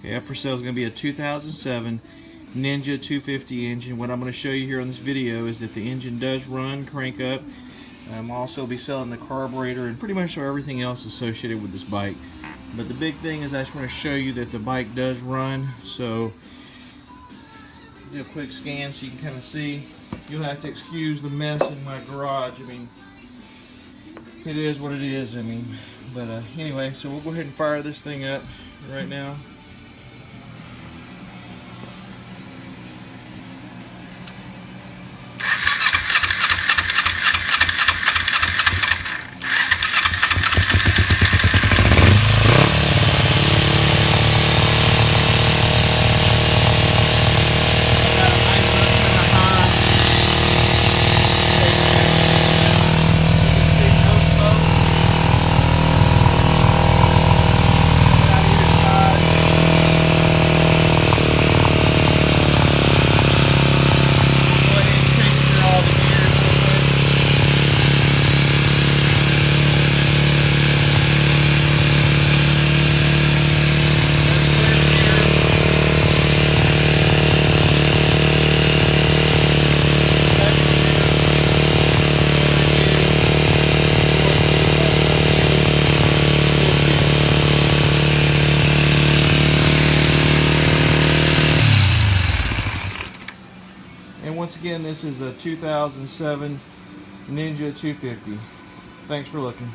Okay, up for sale is going to be a 2007 Ninja 250 engine. What I'm going to show you here on this video is that the engine does run, crank up. I'll also be selling the carburetor and pretty much everything else associated with this bike. But the big thing is I just want to show you that the bike does run. So do a quick scan so you can kind of see. You'll have to excuse the mess in my garage. I mean, it is what it is. I mean, but anyway, so we'll go ahead and fire this thing up right now. And once again, this is a 2007 Ninja 250. Thanks for looking.